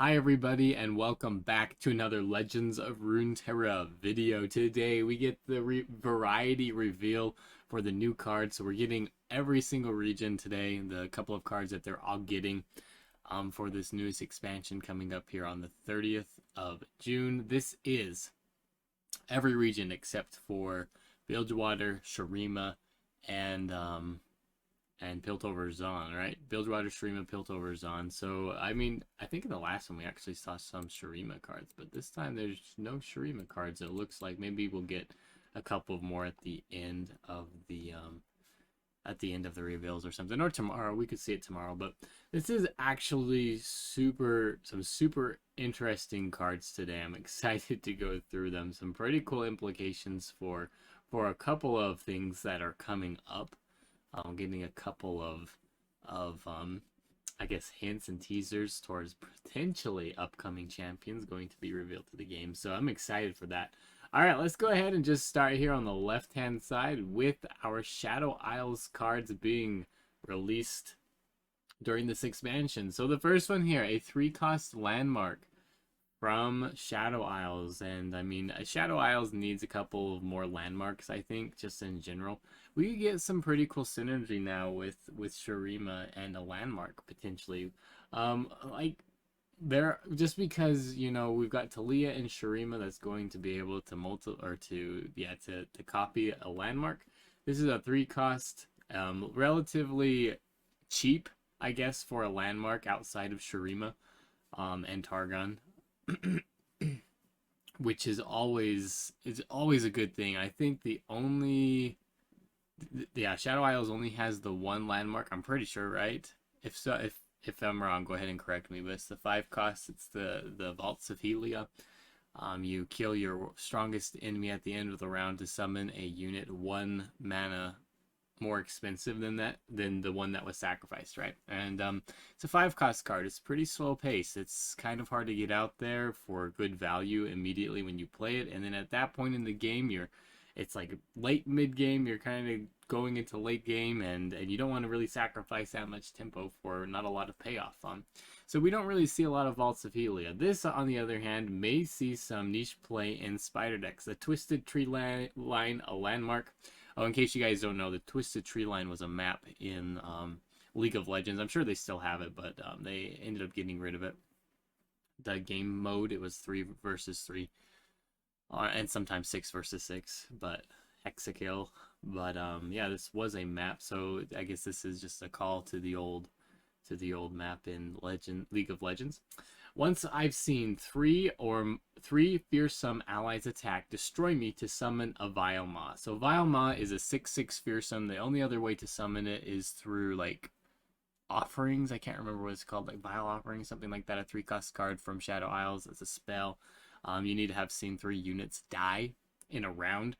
Hi everybody and welcome back to another Legends of Runeterra video. Today we get the variety reveal for the new cards. So we're getting every single region today, the couple of cards that they're all getting for this newest expansion coming up here on the 30th of June. This is every region except for Bilgewater, Shurima, and Piltover Zon, right? Bilgewater, Shurima, Piltover Zon. So, I mean, I think in the last one we actually saw some Shurima cards, but this time there's no Shurima cards. It looks like maybe we'll get a couple more at the end of the reveals or something, or tomorrow. We could see it tomorrow, but this is actually some super interesting cards today. I'm excited to go through them. Some pretty cool implications for a couple of things that are coming up. Getting a couple of I guess hints and teasers towards potentially upcoming champions going to be revealed to the game. So I'm excited for that. All right, let's go ahead and just start here on the left-hand side with our Shadow Isles cards being released during this expansion. So the first one here, a 3-cost landmark from Shadow Isles, and I mean, Shadow Isles needs a couple of more landmarks, I think, just in general. We could get some pretty cool synergy now with Shurima and a landmark potentially. Like there, just because we've got Talia and Shurima that's going to be able to to copy a landmark. This is a 3-cost, relatively cheap, I guess, for a landmark outside of Shurima, and Targon. Which is always a good thing. I think Shadow Isles only has the one landmark. I'm pretty sure, right? If so, if I'm wrong, go ahead and correct me. But it's the 5-cost. It's the Vaults of Helia. You kill your strongest enemy at the end of the round to summon a unit 1 mana more expensive than the one that was sacrificed, right? And it's a 5-cost card. It's pretty slow pace. It's kind of hard to get out there for good value immediately when you play it, and then at that point in the game it's like late mid game, you're kind of going into late game, and you don't want to really sacrifice that much tempo for not a lot of payoff. So we don't really see a lot of Vaults of Helia. This, on the other hand, may see some niche play in spider decks. The Twisted Tree line, a landmark. Oh, in case you guys don't know, the Twisted Tree line was a map in League of Legends. I'm sure they still have it, but they ended up getting rid of it. The game mode, it was 3 versus 3, and sometimes 6 versus 6, but hexakill. But yeah, this was a map, so I guess this is just a call to the old map in League of Legends. Once I've seen three fearsome allies attack, destroy me to summon a Vile Maw. So Vile Maw is a 6/6 fearsome. The only other way to summon it is through like offerings. I can't remember what it's called, like Vile Offering, something like that. A 3-cost card from Shadow Isles as a spell. You need to have seen 3 units die in a round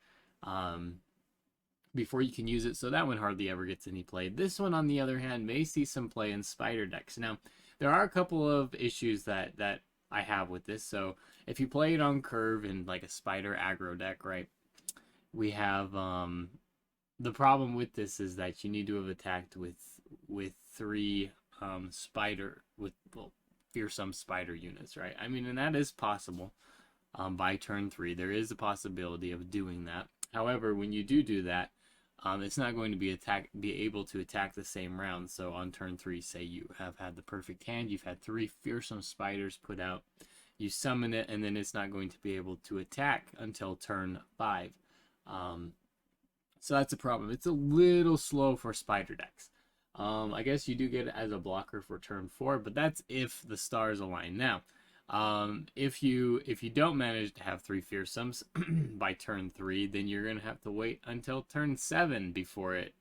before you can use it, so that one hardly ever gets any play. This one, on the other hand, may see some play in spider decks. Now, there are a couple of issues that I have with this. So if you play it on curve in like a spider aggro deck, right, we have the problem with this is that you need to have attacked with 3 fearsome spider units, right? I mean, and that is possible. By turn 3, there is a possibility of doing that. However, when you do that, it's not going to be able to attack the same round. So on turn 3, say you have had the perfect hand, you've had 3 fearsome spiders put out, you summon it, and then it's not going to be able to attack until turn 5. So that's a problem. It's a little slow for spider decks. I guess you do get it as a blocker for turn 4, but that's if the stars align. Now, if you don't manage to have 3 fearsomes by turn 3, then you're gonna have to wait until turn 7 before it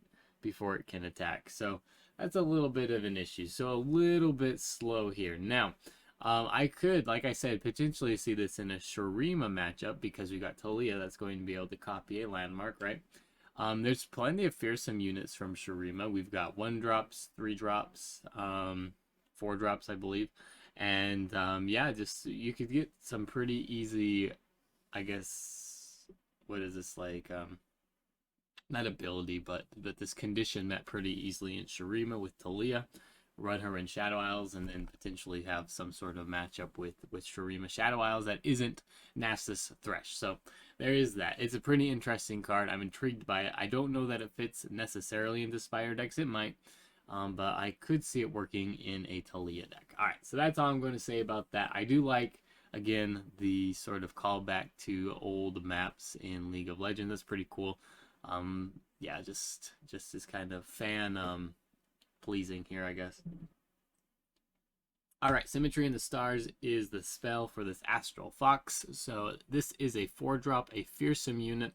can attack. So that's a little bit of an issue. So a little bit slow here. Now, I could, like I said, potentially see this in a Shurima matchup because we got Talia that's going to be able to copy a landmark, right? There's plenty of fearsome units from Shurima. We've got 1-drops, 3-drops, 4-drops, I believe. And yeah, just you could get some pretty easy, I guess, what is this, like not ability, but this condition met pretty easily in Shurima with Talia. run her in Shadow Isles, and then potentially have some sort of matchup with Shurima Shadow Isles that isn't Nasus Thresh. So there is that. It's a pretty interesting card. I'm intrigued by it. I don't know that it fits necessarily into Spire decks. It might. But I could see it working in a Talia deck. Alright, so that's all I'm going to say about that. I do like, again, the sort of callback to old maps in League of Legends. That's pretty cool. Yeah, just is kind of fan pleasing here, I guess. Alright, Symmetry in the Stars is the spell for this Astral Fox. So this is a 4-drop, a fearsome unit.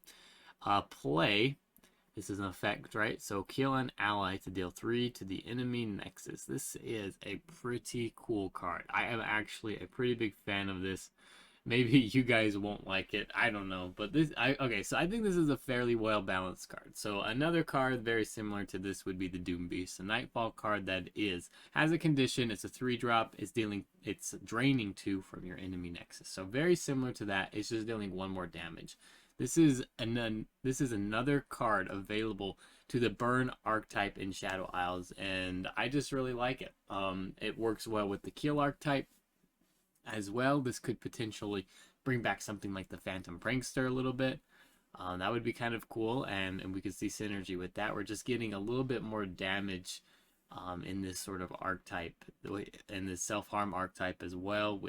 Play. This is an effect, right? So kill an ally to deal 3 to the enemy Nexus. This is a pretty cool card. I am actually a pretty big fan of this. Maybe you guys won't like it. I don't know. But okay, so I think this is a fairly well-balanced card. So another card very similar to this would be the Doom Beast. A Nightfall card that has a condition. It's a 3-drop. It's draining 2 from your enemy Nexus. So very similar to that. It's just dealing 1 more damage. This is another card available to the Burn archetype in Shadow Isles, and I just really like it. It works well with the Kill archetype as well. This could potentially bring back something like the Phantom Prankster a little bit. That would be kind of cool, and we could see synergy with that. We're just getting a little bit more damage in this sort of archetype, in this self-harm archetype as well,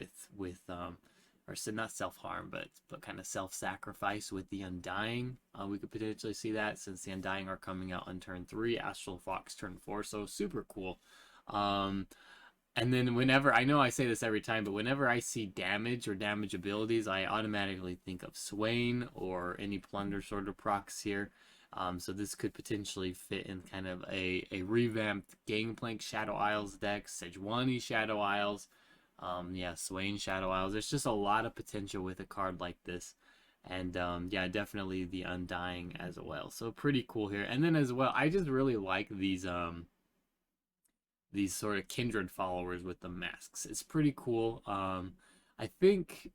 or so not self-harm, but kind of self-sacrifice with the Undying. We could potentially see that, since the Undying are coming out on turn 3, Astral Fox turn 4, so super cool. And then whenever, I know I say this every time, but whenever I see damage or damage abilities, I automatically think of Swain or any Plunder sort of procs here. So this could potentially fit in kind of a revamped Gangplank Shadow Isles deck, Sejuani Shadow Isles. Yeah, Swain Shadow Isles. There's just a lot of potential with a card like this. And yeah, definitely the Undying as well. So pretty cool here. And then as well, I just really like these sort of kindred followers with the masks. It's pretty cool. I think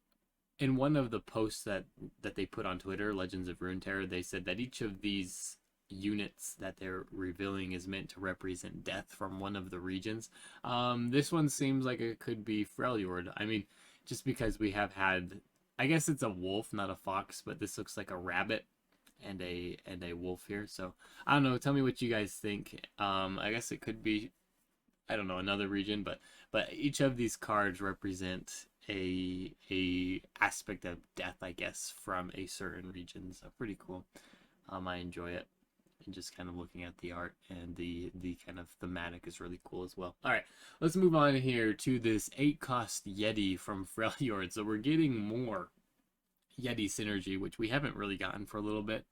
in one of the posts that they put on Twitter, Legends of Runeterra, they said that each of these units that they're revealing is meant to represent death from one of the regions. This one seems like it could be Freljord. I mean, just because we have had, I guess it's a wolf, not a fox, but this looks like a rabbit and a wolf here. So I don't know. Tell me what you guys think. I guess it could be, I don't know, another region, but each of these cards represent a aspect of death, I guess, from a certain region. So pretty cool. I enjoy it. And just kind of looking at the art and the kind of thematic is really cool as well. All right, let's move on here to this 8-cost Yeti from Freljord. So we're getting more Yeti synergy, which we haven't really gotten for a little bit.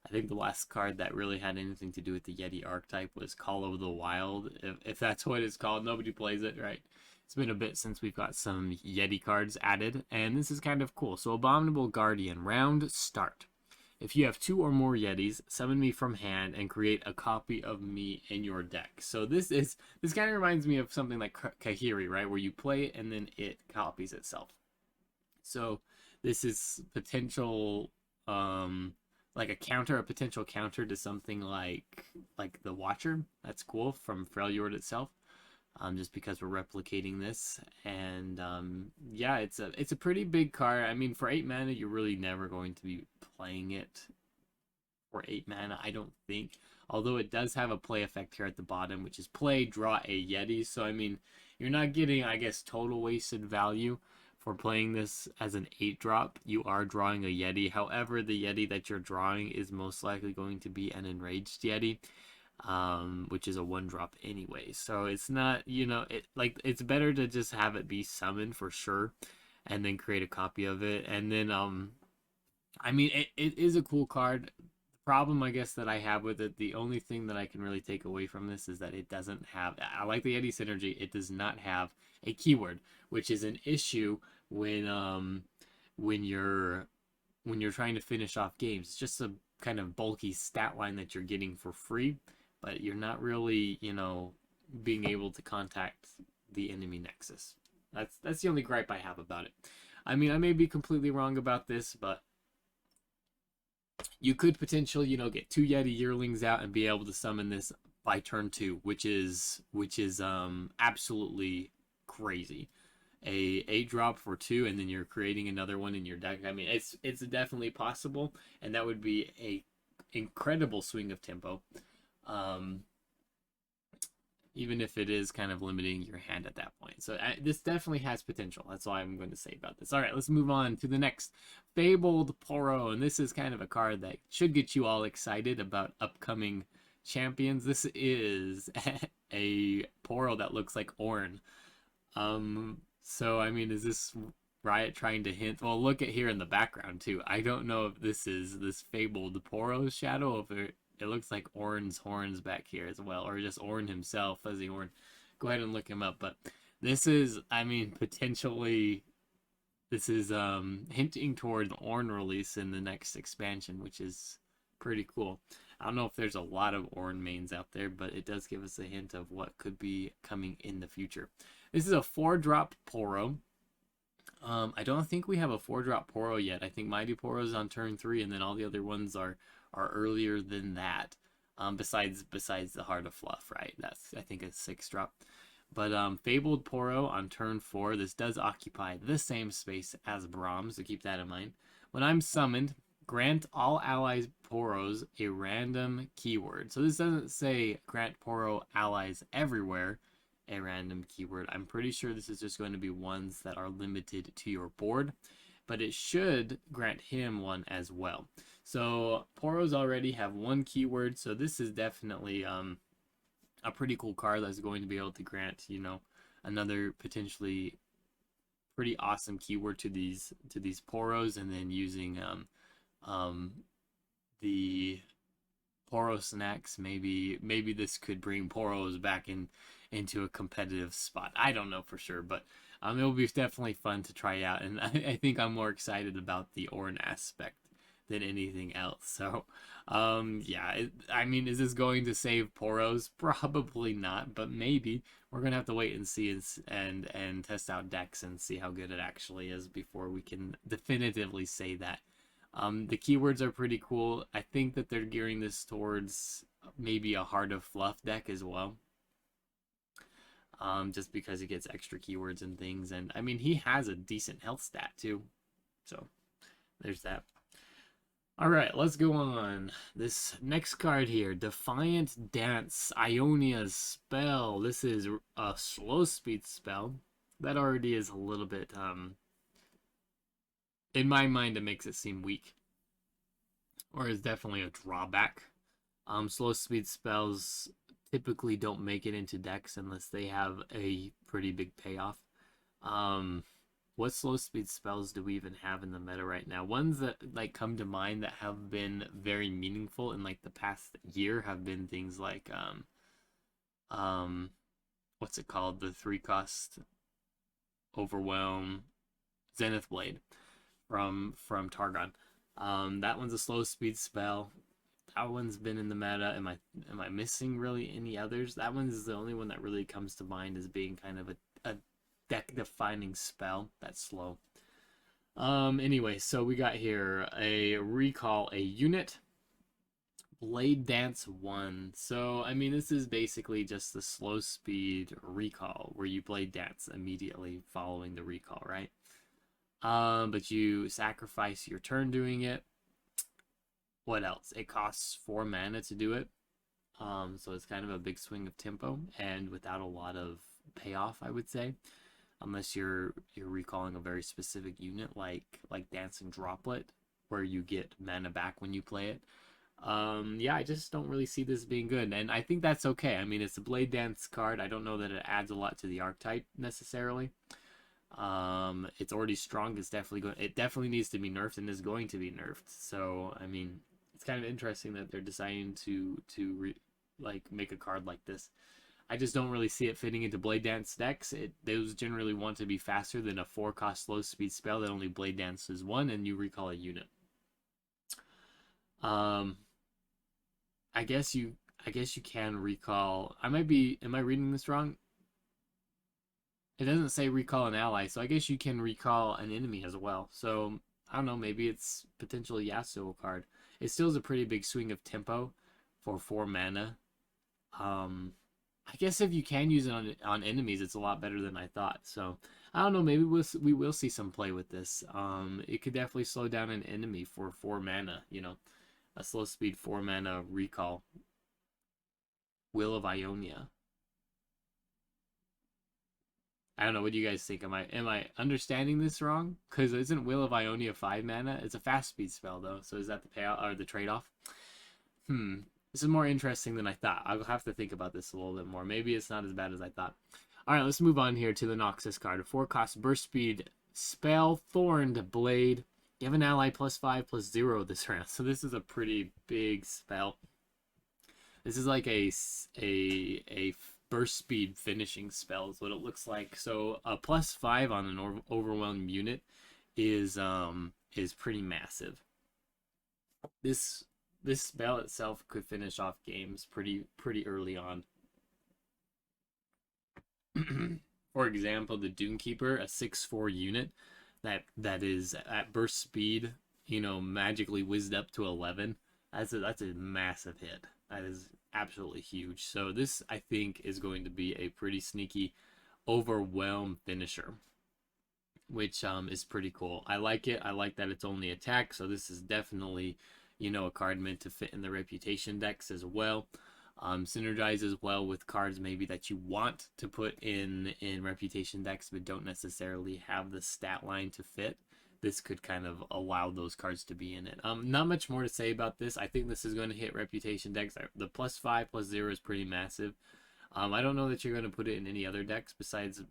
I think the last card that really had anything to do with the Yeti archetype was Call of the Wild, if that's what it's called. Nobody plays it, right? It's been a bit since we've got some Yeti cards added, and this is kind of cool. So Abominable Guardian, round start. If you have 2 or more Yetis, summon me from hand and create a copy of me in your deck. So this kind of reminds me of something like Kahiri, right? Where you play it and then it copies itself. So this is potential, like a potential counter to something like the Watcher. That's cool, from Freljord itself. Just because we're replicating this, and yeah, it's a pretty big card. I mean, for 8 mana, you're really never going to be playing it for 8 mana, I don't think. Although it does have a play effect here at the bottom, which is play, draw a Yeti. So I mean, you're not getting, I guess, total wasted value for playing this as an 8-drop. You are drawing a Yeti. However, the Yeti that you're drawing is most likely going to be an Enraged Yeti. Which is a 1-drop anyway, so it's not, it's better to just have it be summoned for sure and then create a copy of it. And then I mean, it is a cool card. The problem, I guess, that I have with it, the only thing that I can really take away from this is that it doesn't have, I like the Yeti synergy, it does not have a keyword, which is an issue when you're trying to finish off games. It's just a kind of bulky stat line that you're getting for free, but you're not really, being able to contact the enemy Nexus. That's the only gripe I have about it. I mean, I may be completely wrong about this, but you could potentially, get 2 Yeti Yearlings out and be able to summon this by turn 2, which is absolutely crazy. A 8-drop for 2, and then you're creating another one in your deck. I mean, it's definitely possible, and that would be a incredible swing of tempo. Um, even if it is kind of limiting your hand at that point. So this definitely has potential. That's all I'm going to say about this. All right, let's move on to the next Fabled Poro, and this is kind of a card that should get you all excited about upcoming champions. This is a Poro that looks like Ornn. So I mean, is this Riot trying to hint? Well, look at here in the background too. I don't know if this is this Fabled Poro shadow, if it looks like Ornn's horns back here as well, or just Ornn himself, Fuzzy Ornn. Go ahead and look him up. But this is, I mean, potentially, this is hinting toward the Ornn release in the next expansion, which is pretty cool. I don't know if there's a lot of Ornn mains out there, but it does give us a hint of what could be coming in the future. This is a 4-drop Poro. I don't think we have a 4-drop Poro yet. I think Mighty Poro is on turn 3, and then all the other ones are earlier than that. Besides the Heart of Fluff, right? That's, I think, a 6-drop. But Fabled Poro on turn 4. This does occupy the same space as Braum, so keep that in mind. When I'm summoned, grant all allies Poros a random keyword. So this doesn't say grant Poro allies everywhere a random keyword. I'm pretty sure this is just going to be ones that are limited to your board, but it should grant him one as well. So Poros already have 1 keyword, so this is definitely a pretty cool card that's going to be able to grant, you know, another potentially pretty awesome keyword to these Poros, and then using the Poro snacks, maybe this could bring Poros back into a competitive spot. I don't know for sure, but it will be definitely fun to try out, and I think I'm more excited about the Ornn aspect than anything else. So yeah, I mean, is this going to save Poros? Probably not, but maybe. We're gonna have to wait and see and test out decks and see how good it actually is before we can definitively say that. The keywords are pretty cool. I think that they're gearing this towards maybe a Heart of Fluff deck as well. Just because he gets extra keywords and things. And I mean, he has a decent health stat too. So there's that. All right, let's go on. This next card here, Defiant Dance, Ionia's spell. This is a slow speed spell. That already is a little bit, in my mind, it makes it seem weak. Or is definitely a drawback. Slow speed spells typically don't make it into decks unless they have a pretty big payoff. What slow speed spells do we even have in the meta right now? Ones that like come to mind that have been very meaningful in like the past year have been things like what's it called? The 3-cost Overwhelm Zenith Blade from Targon. That one's a slow speed spell. That one's been in the meta. Am I missing really any others? That one's the only one that really comes to mind as being kind of a deck defining spell that's slow. Anyway, so we got here a recall a unit, Blade Dance 1. So I mean, this is basically just the slow speed recall where you Blade Dance immediately following the recall, right? But you sacrifice your turn doing it. What else? It costs 4 mana to do it. So it's kind of a big swing of tempo and without a lot of payoff, I would say, unless you're recalling a very specific unit like Dancing Droplet, where you get mana back when you play it. Yeah, I just don't really see this being good, and I think that's okay. I mean, it's a Blade Dance card. I don't know that it adds a lot to the archetype necessarily. It's already strong. It's definitely going. It definitely needs to be nerfed and is going to be nerfed. So I mean, it's kind of interesting that they're deciding to make a card like this. I just don't really see it fitting into Blade Dance decks. Those generally want to be faster than a 4-cost slow speed spell that only Blade Dances 1 and you recall a unit. I guess you can recall. Am I reading this wrong? It doesn't say recall an ally, so I guess you can recall an enemy as well. So I don't know, maybe it's potentially Yasuo card. It still is a pretty big swing of tempo for 4 mana. I guess if you can use it on enemies, it's a lot better than I thought. So I don't know. Maybe we will see some play with this. It could definitely slow down an enemy for 4 mana. You know, a slow speed 4 mana recall. Will of Ionia. I don't know. What do you guys think? Am I understanding this wrong? Because isn't Will of Ionia 5 mana? It's a fast speed spell though. So is that the payout or the trade off? Hmm. This is more interesting than I thought. I'll have to think about this a little bit more. Maybe it's not as bad as I thought. All right, let's move on here to the Noxus card. A 4-cost burst speed spell, Thorned Blade. Give an ally +5/+0 this round. So this is a pretty big spell. This is like a burst speed finishing spell is what it looks like. So a +5 on an overwhelmed unit is pretty massive. This spell itself could finish off games pretty early on. For example, the Doomkeeper, a 6/4 unit that is at burst speed, you know, magically whizzed up to 11. That's a massive hit. That is absolutely huge. So this, I think, is going to be a pretty sneaky overwhelm finisher, which is pretty cool. I like it. I like that it's only attack. So this is definitely, you know, a card meant to fit in the reputation decks as well. Synergizes well with cards maybe that you want to put in reputation decks but don't necessarily have the stat line to fit. This could kind of allow those cards to be in it. Not much more to say about this. I think this is going to hit reputation decks. The +5/+0 is pretty massive. I don't know that you're going to put it in any other decks besides,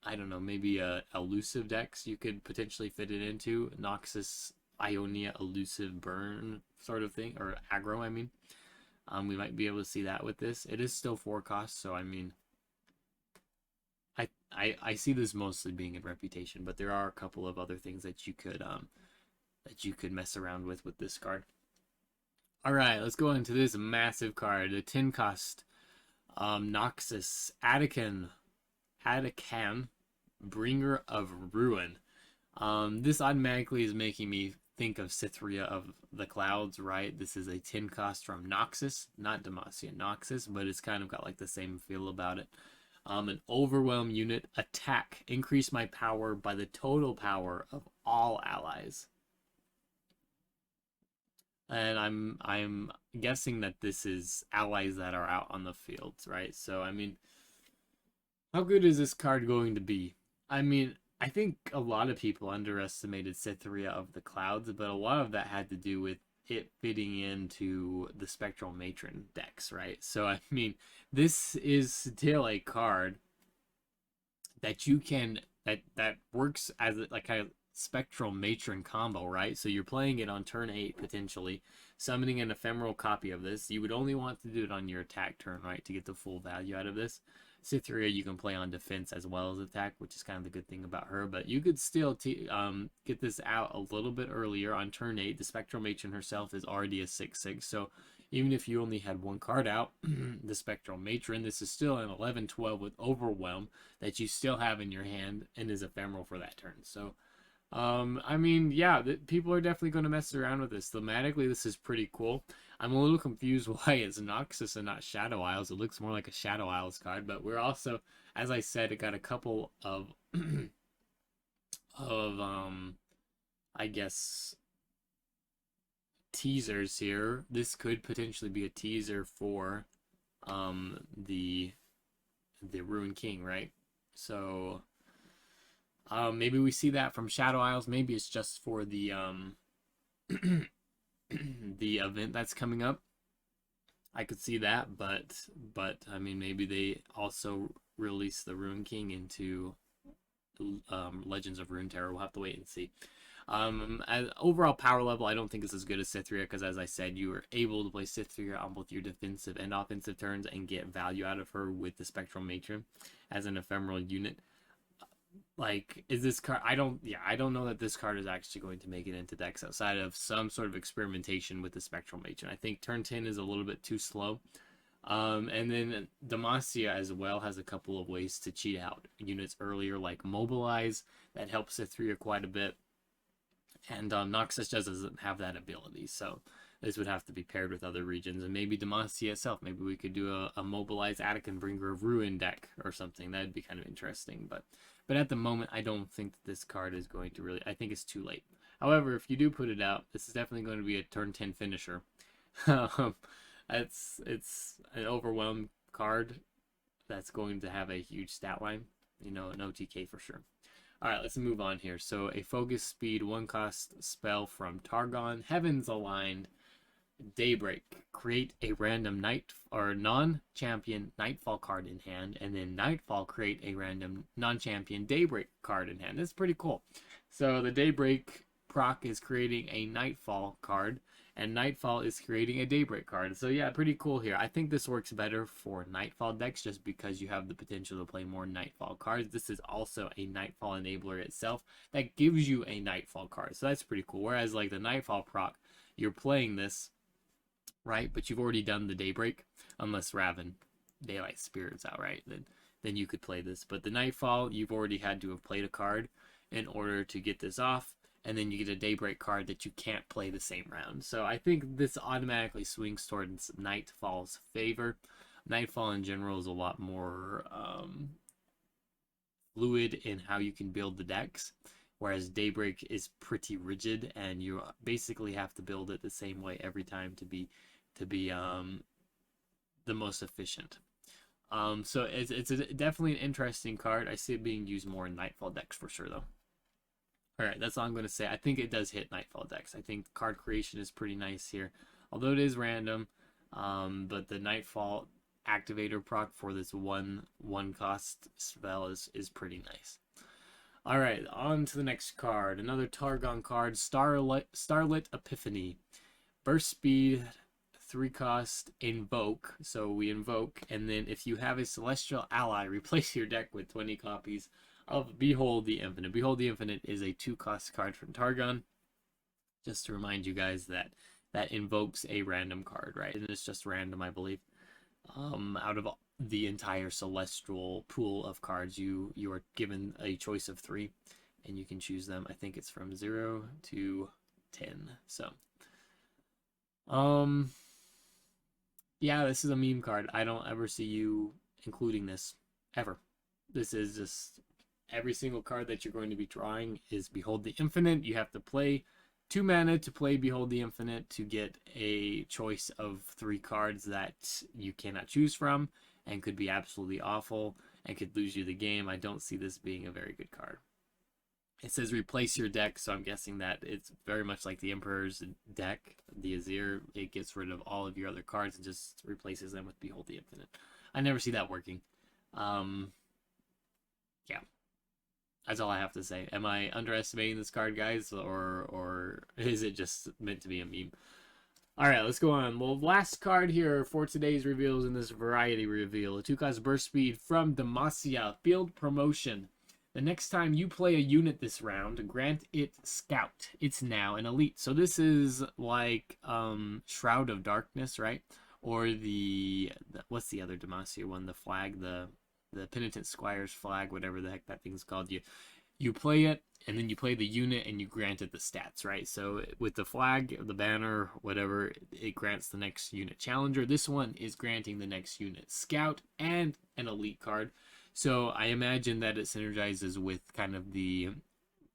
I don't know, maybe elusive decks you could potentially fit it into. Noxus, Ionia, elusive burn sort of thing, or aggro, I mean. We might be able to see that with this. It is still 4 costs, so I mean, I see this mostly being in reputation, but there are a couple of other things that you could mess around with this card. All right, let's go into this massive card, the 10 cost Noxus Adakan, Bringer of Ruin. This automatically is making me think of Cytheria of the Clouds, right? This is a 10 cost from Noxus, not Demacia, Noxus, but it's kind of got like the same feel about it. An overwhelm unit, attack, increase my power by the total power of all allies. And I'm guessing that this is allies that are out on the fields, right? So I mean, how good is this card going to be? I mean, I think a lot of people underestimated Cytheria of the Clouds, but a lot of that had to do with it fitting into the Spectral Matron decks, right? So, I mean, this is still a card that you can, that works as like a Spectral Matron combo, right? So you're playing it on turn 8, potentially, summoning an ephemeral copy of this. You would only want to do it on your attack turn, right, to get the full value out of this. Cytheria you can play on defense as well as attack, which is kind of the good thing about her. But you could still get this out a little bit earlier on turn 8. The Spectral Matron herself is already a 6/6, so even if you only had one card out, the Spectral Matron, this is still an 11/12 with Overwhelm that you still have in your hand and is ephemeral for that turn. So, I mean, yeah, people are definitely going to mess around with this. Thematically, this is pretty cool. I'm a little confused why it's Noxus and not Shadow Isles. It looks more like a Shadow Isles card, but we're also, as I said, it got a couple of I guess teasers here. This could potentially be a teaser for the Ruin King, right? So maybe we see that from Shadow Isles. Maybe it's just for the the event that's coming up. I could see that, but I mean, maybe they also release the Ruin King into Legends of Runeterra. We'll have to wait and see. As overall power level, I don't think it's as good as Cytheria because, as I said, you are able to play Cytheria on both your defensive and offensive turns and get value out of her with the Spectral Matron as an ephemeral unit. Like, is this card? I don't know that this card is actually going to make it into decks outside of some sort of experimentation with the Spectral Matron. I think turn 10 is a little bit too slow. And then Demacia as well has a couple of ways to cheat out units earlier, like Mobilize, that helps Cytheria quite a bit. And Noxus just doesn't have that ability. So This would have to be paired with other regions, and maybe Demacia itself. Maybe we could do a mobilized Attican Bringer of Ruin deck or something. That'd be kind of interesting. But at the moment, I don't think that this card is going to really. I think it's too late. However, if you do put it out, this is definitely going to be a turn 10 finisher. It's an overwhelmed card that's going to have a huge stat line. You know, an OTK for sure. Alright, let's move on here. So, a focus speed 1-cost spell from Targon. Heavens Aligned. Daybreak. Create a random night or non-champion Nightfall card in hand, and then Nightfall create a random non-champion Daybreak card in hand. That's pretty cool. So the Daybreak proc is creating a Nightfall card, and Nightfall is creating a Daybreak card. So yeah, pretty cool here. I think this works better for Nightfall decks just because you have the potential to play more Nightfall cards. This is also a Nightfall enabler itself that gives you a Nightfall card. So that's pretty cool. Whereas like the Nightfall proc, you're playing this, right? But you've already done the Daybreak, unless Raven Daylight Spirits out, right? Then you could play this. But the Nightfall, you've already had to have played a card in order to get this off, and then you get a Daybreak card that you can't play the same round. So I think this automatically swings towards Nightfall's favor. Nightfall in general is a lot more fluid in how you can build the decks, whereas Daybreak is pretty rigid, and you basically have to build it the same way every time to be the most efficient. So it's definitely an interesting card. I see it being used more in Nightfall decks for sure, though. All right, that's all I'm going to say. I think it does hit Nightfall decks. I think card creation is pretty nice here, although it is random. But the Nightfall activator proc for this one cost spell is pretty nice. All right, on to the next card. Another Targon card, Starlet Epiphany. Burst speed, 3-cost, invoke. So we invoke, and then if you have a celestial ally, replace your deck with 20 copies of Behold the Infinite. Behold the Infinite is a 2-cost card from Targon. Just to remind you guys that invokes a random card, right? And it's just random, I believe. Out of the entire celestial pool of cards, you are given a choice of 3, and you can choose them. I think it's from 0 to 10. So, yeah, this is a meme card. I don't ever see you including this ever. This is just every single card that you're going to be drawing is Behold the Infinite. You have to play 2 mana to play Behold the Infinite to get a choice of 3 cards that you cannot choose from and could be absolutely awful and could lose you the game. I don't see this being a very good card. It says replace your deck, so I'm guessing that it's very much like the Emperor's deck, the Azir. It gets rid of all of your other cards and just replaces them with Behold the Infinite. I never see that working. Yeah. That's all I have to say. Am I underestimating this card, guys, or is it just meant to be a meme? All right, let's go on. Well, last card here for today's reveals in this variety reveal. A 2-cost burst speed from Demacia. Field Promotion. The next time you play a unit this round, grant it Scout. It's now an elite. So this is like Shroud of Darkness, right? Or the what's the other Demacia one? The flag, the Penitent Squire's flag, whatever the heck that thing's called. You play it, and then you play the unit, and you grant it the stats, right? So with the flag, the banner, whatever, it grants the next unit challenger. This one is granting the next unit Scout and an elite card. So I imagine that it synergizes with kind of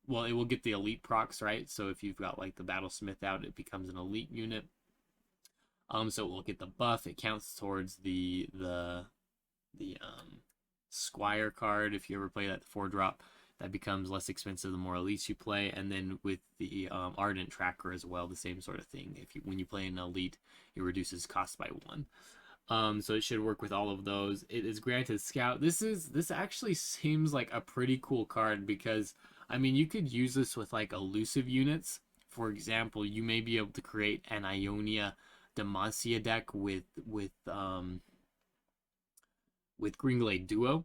well, it will get the elite procs, right? So if you've got like the Battlesmith out, it becomes an elite unit. So it will get the buff. It counts towards the Squire card. If you ever play that 4-drop, that becomes less expensive the more elites you play. And then with the Ardent Tracker as well, the same sort of thing. When you play an elite, it reduces cost by 1. So it should work with all of those. It is granted Scout. This actually seems like a pretty cool card because, I mean, you could use this with like elusive units. For example, you may be able to create an Ionia Demacia deck with Greenglade Duo.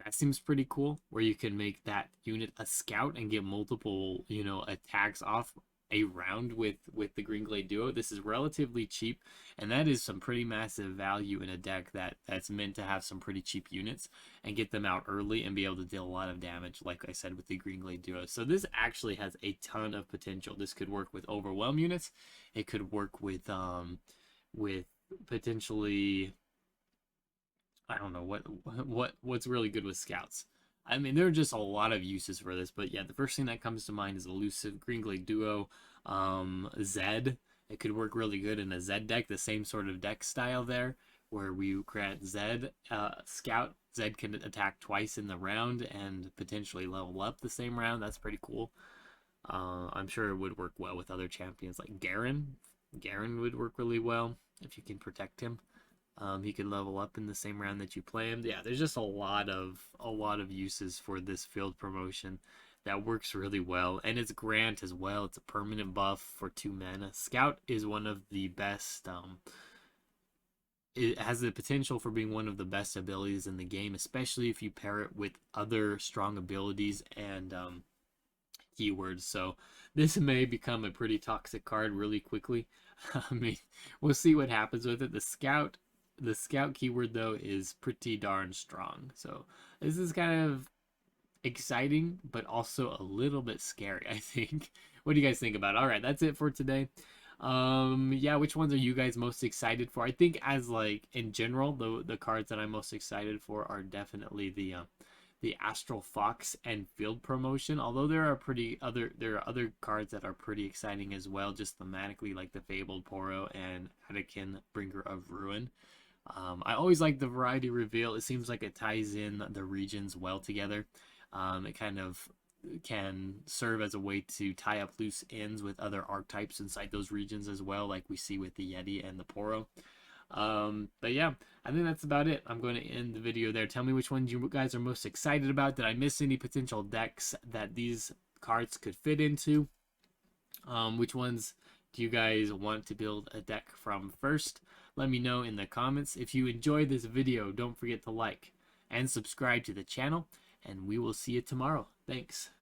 That seems pretty cool, where you can make that unit a Scout and get multiple, attacks off a round with the Green Glade duo. This is relatively cheap, and that is some pretty massive value in a deck that's meant to have some pretty cheap units and get them out early and be able to deal a lot of damage, like I said, with the Green Glade duo. So this actually has a ton of potential. This could work with overwhelm units. It could work with potentially, I don't know what's really good with scouts. I mean, there are just a lot of uses for this, but yeah, the first thing that comes to mind is elusive Green Glade duo, Zed. It could work really good in a Zed deck, the same sort of deck style there, where we grant Zed scout. Zed can attack twice in the round and potentially level up the same round. That's pretty cool. I'm sure it would work well with other champions like Garen. Garen would work really well if you can protect him. He can level up in the same round that you play him. Yeah, there's just a lot of uses for this field promotion that works really well, and it's Grant as well. It's a permanent buff for 2 mana. Scout is one of the best. It has the potential for being one of the best abilities in the game, especially if you pair it with other strong abilities and keywords. So this may become a pretty toxic card really quickly. I mean, we'll see what happens with it. The scout keyword though is pretty darn strong. So this is kind of exciting, but also a little bit scary, I think. What do you guys think about it? All right, that's it for today. Yeah, which ones are you guys most excited for? I think as like in general, the cards that I'm most excited for are definitely the Astral Fox and Field Promotion. Although there are other cards that are pretty exciting as well, just thematically, like the Fabled Poro and Anakin, Bringer of Ruin. I always like the variety reveal. It seems like it ties in the regions well together. It kind of can serve as a way to tie up loose ends with other archetypes inside those regions as well, like we see with the Yeti and the Poro. But yeah, I think that's about it. I'm going to end the video there. Tell me which ones you guys are most excited about. Did I miss any potential decks that these cards could fit into? Which ones do you guys want to build a deck from first? Let me know in the comments. If you enjoyed this video, don't forget to like and subscribe to the channel, and we will see you tomorrow. Thanks.